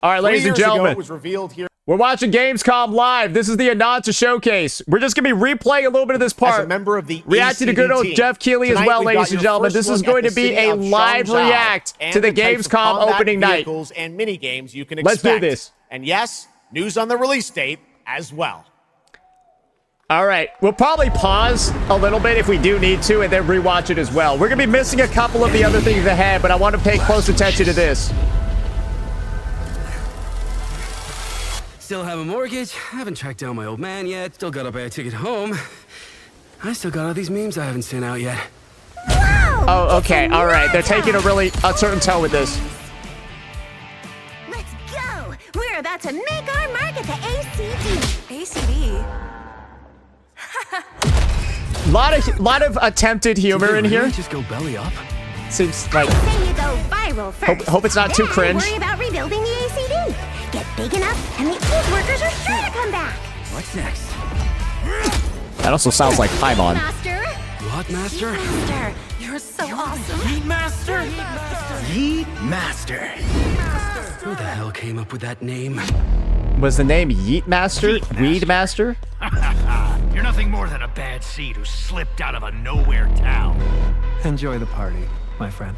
All right, ladies and gentlemen, it was revealed here. We're watching Gamescom live. This is the Ananta Showcase. We're just going to be replaying a little bit of this part. As a member of the reacting to good old team. Jeff Keighley as well, ladies and gentlemen. This is going to be a live react to the Gamescom opening night. And mini games you can Let's expect. do this. And yes, news on the release date as well. All right, we'll probably pause a little bit if we do need to and then rewatch it as well. We're going to be missing a couple of the other things ahead, but I want to pay close attention to this. Still have a mortgage, haven't tracked down my old man yet, still gotta buy a ticket home. I still got all these memes I haven't sent out yet. Whoa, oh, okay, all right. They're taking a really uncertain tone with this. Let's go! We're about to make our mark at the ACD. ACD? lot of attempted humor in here. Just go belly up. Seems like. Say you go viral first. Hope it's not too cringe. Worry about rebuilding the ACD. Get big enough, and the old workers are sure to come back. What's next? That also sounds like Paimon. Master. What, Master? Master, you're so awesome. Yeet Master? Yeet Master. Who the hell came up with that name? Was the name Yeet Master? Weed Master? You're nothing more than a bad seed who slipped out of a nowhere town. Enjoy the party, my friend.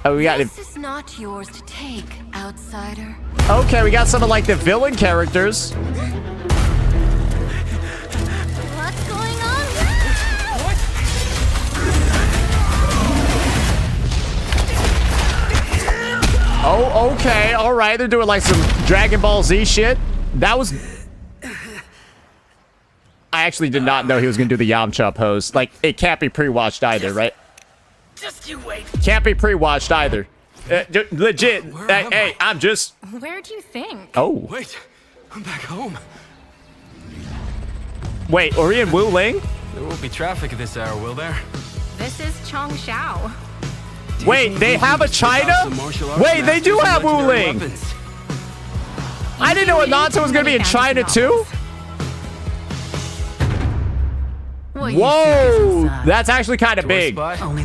Oh, we got it. This is not yours to take, outsider. Okay, we got some of like the villain characters. What's going on? Oh, okay, all right. They're doing like some Dragon Ball Z shit. That was. I actually did not know he was gonna do the Yamcha pose. Like, it can't be pre-watched either, right? Just you wait. Can't be pre-watched either. Legit. Hey, I'm just. Where'd you think? Oh. Wait, I'm back home. Wait, are we in Wu Ling? There won't be traffic at this hour, will there? This is Chongshao. Wait, they have a China? Wait, they do have Wu Ling. I didn't know Ananta was gonna be in China too. Whoa, that's actually kind of big.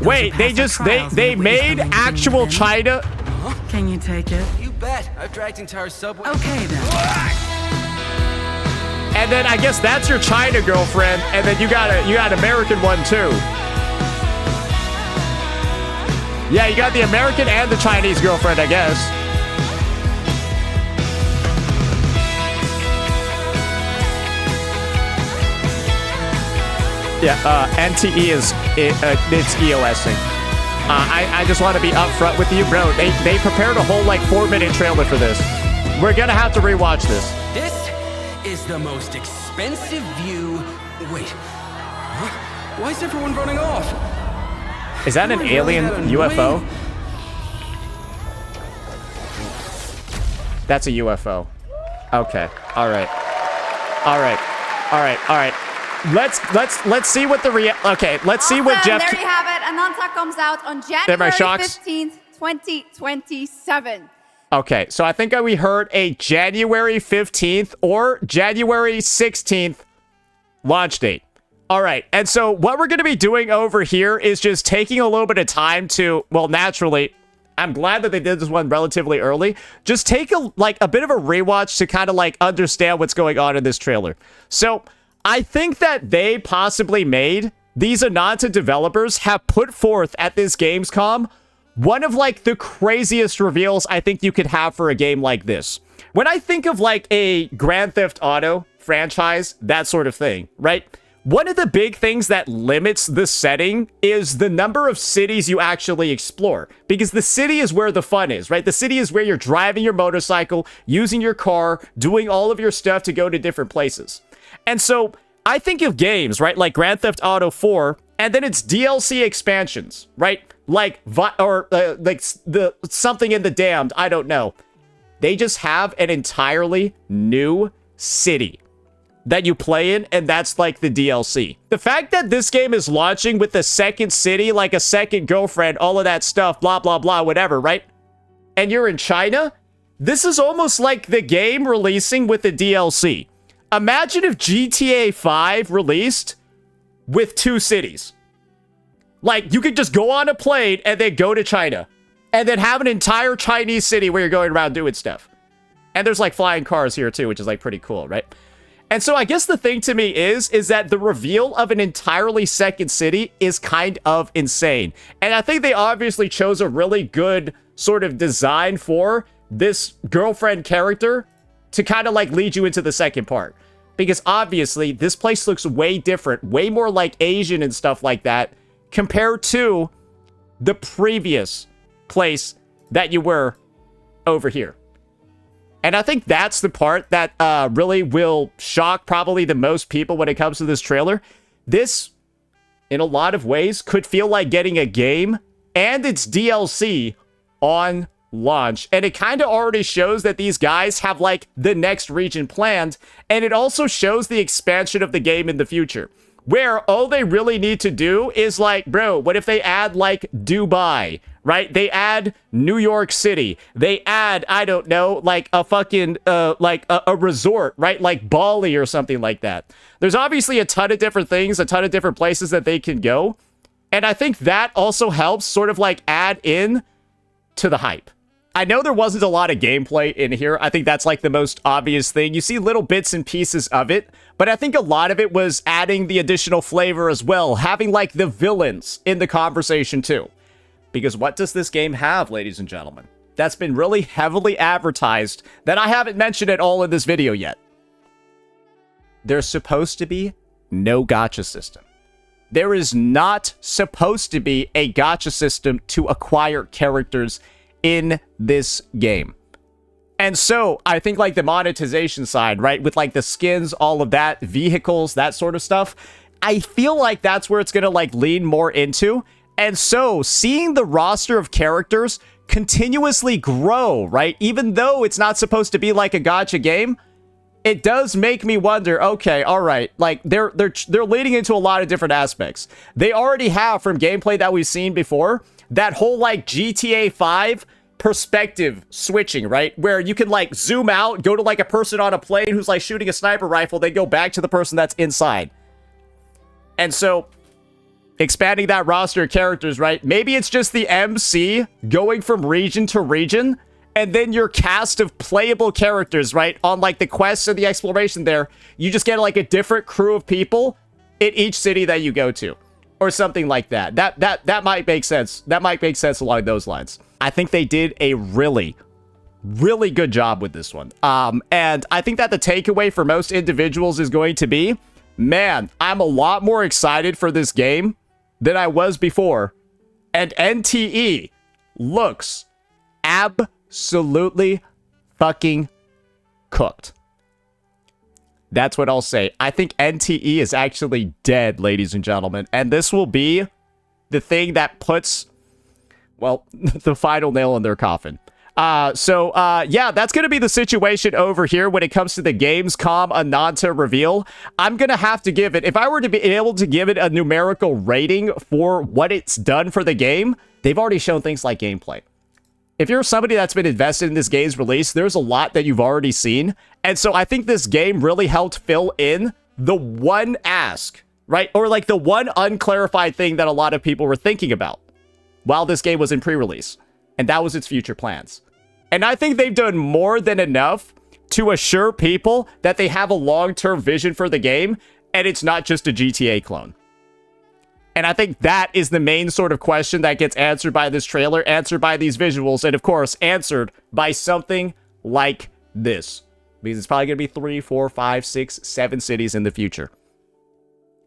Wait, they made actual China. Can you take it? You bet. I've dragged entire subway. Okay then. And then I guess that's your China girlfriend, and then you got an American one too. Yeah, you got the American and the Chinese girlfriend, I guess. Yeah, NTE is it's EOSing. I just want to be upfront with you, bro. They prepared a whole like 4-minute trailer for this. We're gonna have to rewatch this. This is the most expensive view. Wait, what? Why is everyone running off? Is that an alien UFO? That's a UFO. Okay. All right. Let's see what the okay, let's see what Jeff. There you have it. Ananta comes out on January 15th, 2027. Okay, so I think we heard a January 15th or January 16th launch date. All right, and so what we're going to be doing over here is just taking a little bit of time to, well, naturally, I'm glad that they did this one relatively early. Just take a bit of a rewatch to kind of like understand what's going on in this trailer. So I think that they possibly made, these Ananta developers have put forth at this Gamescom one of like the craziest reveals I think you could have for a game like this. When I think of like a Grand Theft Auto franchise, that sort of thing, right? One of the big things that limits the setting is the number of cities you actually explore, because the city is where the fun is, right? The city is where you're driving your motorcycle, using your car, doing all of your stuff to go to different places. And so I think of games, right, like Grand Theft Auto 4, and then it's DLC expansions, right? Like the something in the Damned, I don't know. They just have an entirely new city that you play in, and that's like the DLC. The fact that this game is launching with a second city, like a second girlfriend, all of that stuff, blah, blah, blah, whatever, right? And you're in China? This is almost like the game releasing with the DLC. Imagine if GTA 5 released with 2 cities. Like, you could just go on a plane and then go to China. and then have an entire Chinese city where you're going around doing stuff. And there's like flying cars here too, which is like pretty cool, right? And so I guess the thing to me is that the reveal of an entirely second city is kind of insane. And I think they obviously chose a really good sort of design for this girlfriend character to kind of like lead you into the second part. Because obviously this place looks way different, way more like Asian and stuff like that compared to the previous place that you were over here. And I think that's the part that really will shock probably the most people when it comes to this trailer. This, in a lot of ways, could feel like getting a game and its DLC on launch. And it kind of already shows that these guys have, like, the next region planned. And it also shows the expansion of the game in the future, where all they really need to do is, like, bro, what if they add, like, Dubai, right? They add New York City. They add, I don't know, like a fucking, a resort, right? Like Bali or something like that. There's obviously a ton of different things, a ton of different places that they can go. And I think that also helps sort of like add in to the hype. I know there wasn't a lot of gameplay in here. I think that's like the most obvious thing. You see little bits and pieces of it, but I think a lot of it was adding the additional flavor as well, having like the villains in the conversation too. Because what does this game have, ladies and gentlemen? That's been really heavily advertised that I haven't mentioned at all in this video yet. There's supposed to be no gacha system. There is not supposed to be a gacha system to acquire characters in this game. And so I think like the monetization side, right? With like the skins, all of that, vehicles, that sort of stuff. I feel like that's where it's going to like lean more into. And so seeing the roster of characters continuously grow, right? Even though it's not supposed to be like a gacha game, it does make me wonder, okay, all right, like they're leading into a lot of different aspects. They already have, from gameplay that we've seen before, that whole like GTA 5 perspective switching, right? Where you can like zoom out, go to like a person on a plane who's like shooting a sniper rifle, then go back to the person that's inside. And so expanding that roster of characters, right? Maybe it's just the MC going from region to region, and then your cast of playable characters, right? On like the quests and the exploration there, you just get like a different crew of people in each city that you go to, or something like that. That might make sense. That might make sense along those lines. I think they did a really good job with this one. And I think that the takeaway for most individuals is going to be, man, I'm a lot more excited for this game than I was before. And NTE looks absolutely fucking cooked. That's what I'll say. I think NTE is actually dead, ladies and gentlemen. And this will be the thing that puts, well, the final nail in their coffin. Yeah, that's going to be the situation over here when it comes to the Gamescom Ananta reveal. I'm going to have to give it, if I were to be able to give it a numerical rating for what it's done for the game, they've already shown things like gameplay. If you're somebody that's been invested in this game's release, there's a lot that you've already seen. And so I think this game really helped fill in the one ask, right? Or like the one unclarified thing that a lot of people were thinking about while this game was in pre-release. And that was its future plans. And I think they've done more than enough to assure people that they have a long-term vision for the game, and it's not just a GTA clone. And I think that is the main sort of question that gets answered by this trailer, answered by these visuals, and of course, answered by something like this. Because it's probably going to be 3, 4, 5, 6, 7 cities in the future.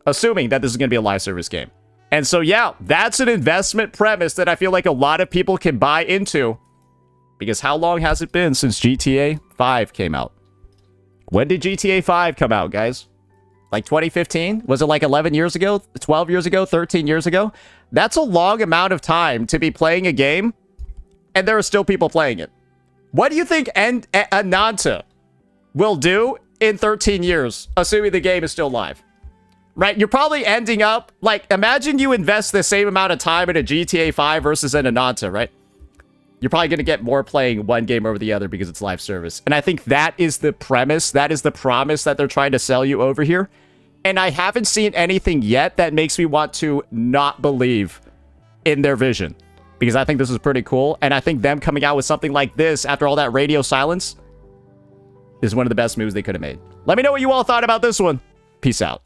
Assuming that this is going to be a live service game. And so, yeah, that's an investment premise that I feel like a lot of people can buy into. Because how long has it been since GTA 5 came out? When did GTA 5 come out, guys? Like 2015? Was it like 11 years ago? 12 years ago? 13 years ago? That's a long amount of time to be playing a game, and there are still people playing it. What do you think Ananta will do in 13 years, assuming the game is still live? Right? You're probably ending up, like, imagine you invest the same amount of time in a GTA 5 versus an Ananta, right? You're probably going to get more playing one game over the other because it's live service. And I think that is the premise, that is the promise that they're trying to sell you over here. And I haven't seen anything yet that makes me want to not believe in their vision. because I think this is pretty cool. And I think them coming out with something like this after all that radio silence is one of the best moves they could have made. Let me know what you all thought about this one. Peace out.